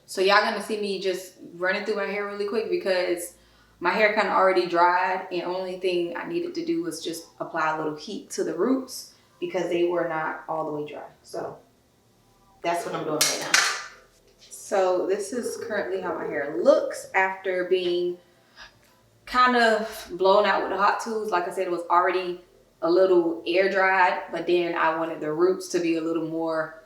So y'all gonna see me just running through my hair really quick because my hair kind of already dried, and only thing I needed to do was just apply a little heat to the roots because they were not all the way dry. So that's what I'm doing right now. So this is currently how my hair looks after being kind of blown out with the hot tools. Like I said, it was already a little air dried, but then I wanted the roots to be a little more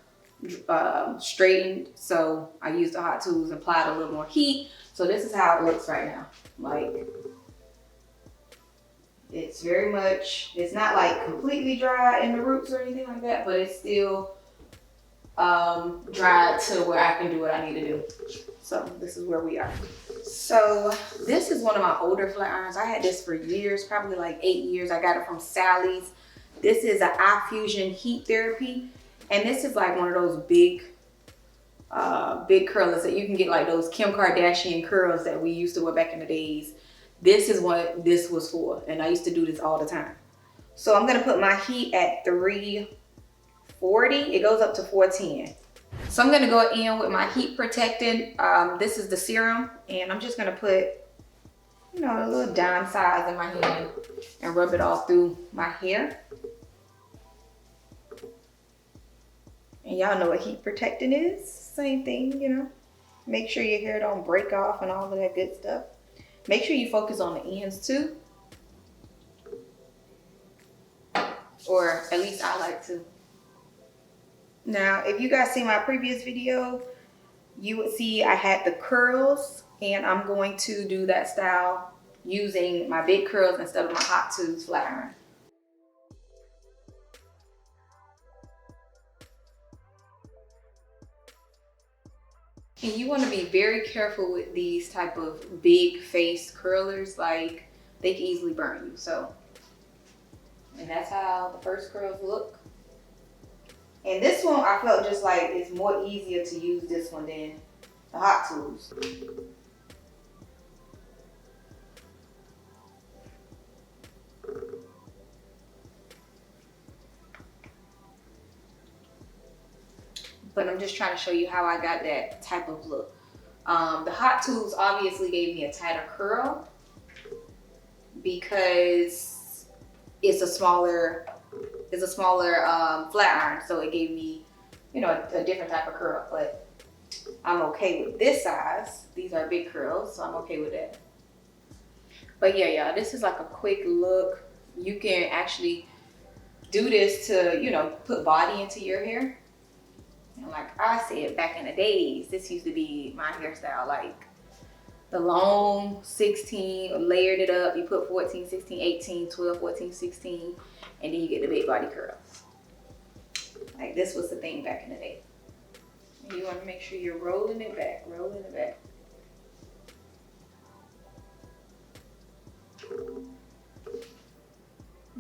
straightened, so I used the hot tools and applied a little more heat. So this is how it looks right now. Like, it's very much, it's not like completely dry in the roots or anything like that, but it's still dried to where I can do what I need to do. So this is where we are. So this is one of my older flat irons. I had this for years, probably like 8 years. I got it from Sally's. This is an eye fusion heat therapy. And this is like one of those big curlers that you can get, like those Kim Kardashian curls that we used to wear back in the days. This is what this was for. And I used to do this all the time. So I'm gonna put my heat at 340. It goes up to 410. So I'm gonna go in with my heat protectant. This is the serum, and I'm just gonna put, you know, a little dime size in my hand and rub it all through my hair. And y'all know what heat protectant is. Same thing, you know. Make sure your hair don't break off and all of that good stuff. Make sure you focus on the ends too. Or at least I like to. Now, if you guys see my previous video, you would see I had the curls, and I'm going to do that style using my big curls instead of my hot tools flat iron. And you want to be very careful with these type of big face curlers, like they can easily burn you. So, and that's how the first curls look. And this one, I felt just like it's more easier to use this one than the hot tools. But I'm just trying to show you how I got that type of look. The hot tools obviously gave me a tighter curl because it's a smaller flat iron, so it gave me, you know, a different type of curl. But I'm okay with this size. These are big curls, so I'm okay with that. But yeah, y'all, this is like a quick look. You can actually do this to, you know, put body into your hair. And like I said, back in the days, this used to be my hairstyle, like the long 16, layered it up. You put 14, 16, 18, 12, 14, 16, and then you get the big body curls. Like this was the thing back in the day. And you want to make sure you're rolling it back, rolling it back.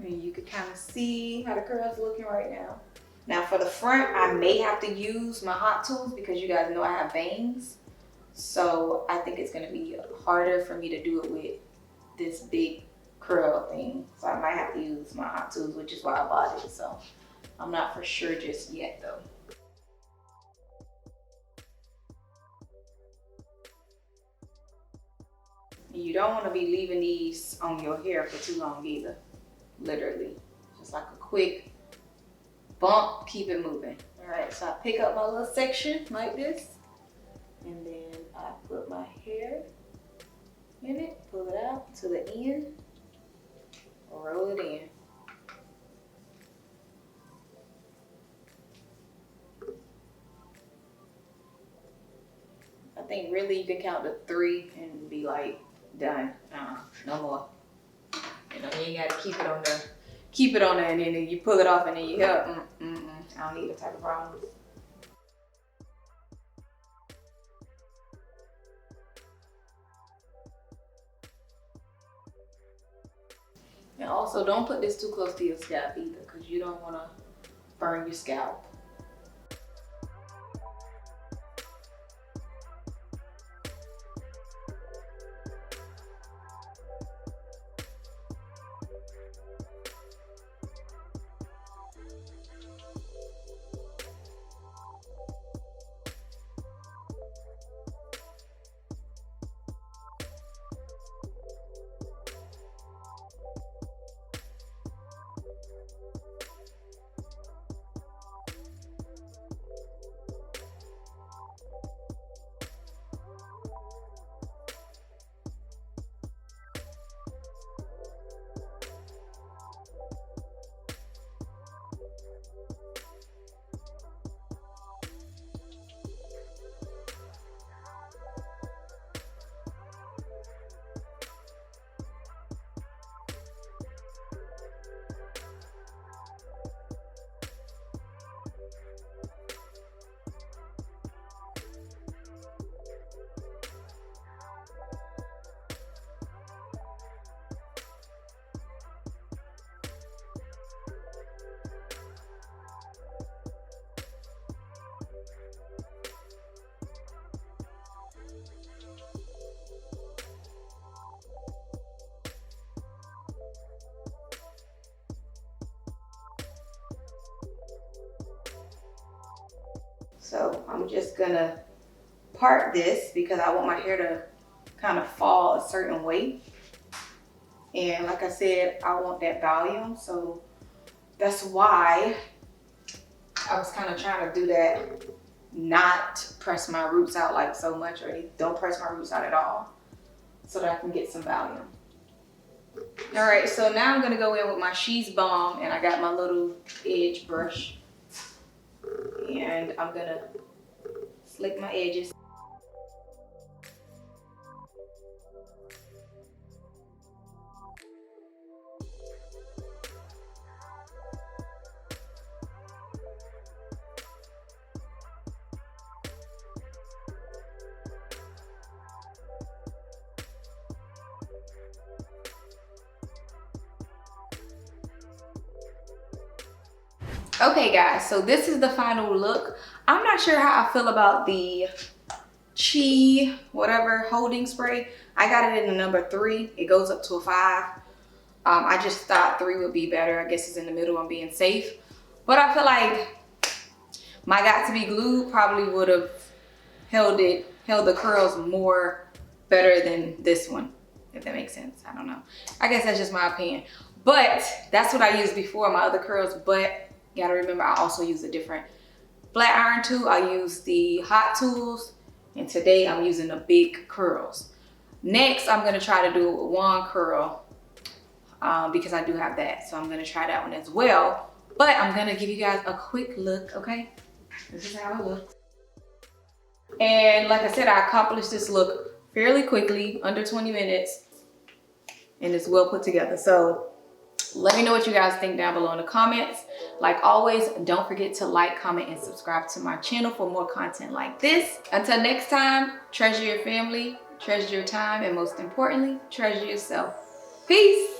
And you can kind of see how the curls are looking right now. Now for the front, I may have to use my hot tools because you guys know I have bangs. So I think it's gonna be harder for me to do it with this big curl thing. So I might have to use my hot tools, which is why I bought it. So I'm not for sure just yet though. And you don't wanna be leaving these on your hair for too long either, literally. Just like a quick bump, keep it moving. All right, so I pick up my little section like this, and then I put my hair in it, pull it out to the end, roll it in. I think really you can count to 3 and be like done. No more. You know, you ain't gotta keep it on there, and then you pull it off and then you help. I don't need that type of problems. And also, don't put this too close to your scalp either, because you don't want to burn your scalp. So I'm just gonna part this because I want my hair to kind of fall a certain way. And like I said, I want that volume. So that's why I was kind of trying to do that, not press my roots out like so much, or don't press my roots out at all, so that I can get some volume. All right, so now I'm gonna go in with my She's Balm, and I got my little edge brush, and I'm gonna slick my edges. Okay guys, so this is the final look. I'm not sure how I feel about the Chi whatever holding spray. I got it in the number 3. It goes up to a 5. I just thought 3 would be better. I guess it's in the middle. I'm being safe. But I feel like my Got To Be Glued probably would have held the curls more better than this one, if that makes sense. I don't know. I guess that's just my opinion. But that's what I used before, my other curls. But you gotta remember, I also use a different flat iron tool. I use the hot tools, and today I'm using the big curls. Next, I'm gonna try to do a wand curl because I do have that. So I'm gonna try that one as well. But I'm gonna give you guys a quick look, okay? This is how it looks. And like I said, I accomplished this look fairly quickly, under 20 minutes, and it's well put together. So let me know what you guys think down below in the comments. Like always, don't forget to like, comment, and subscribe to my channel for more content like this. Until next time, treasure your family, treasure your time, and most importantly, treasure yourself. Peace.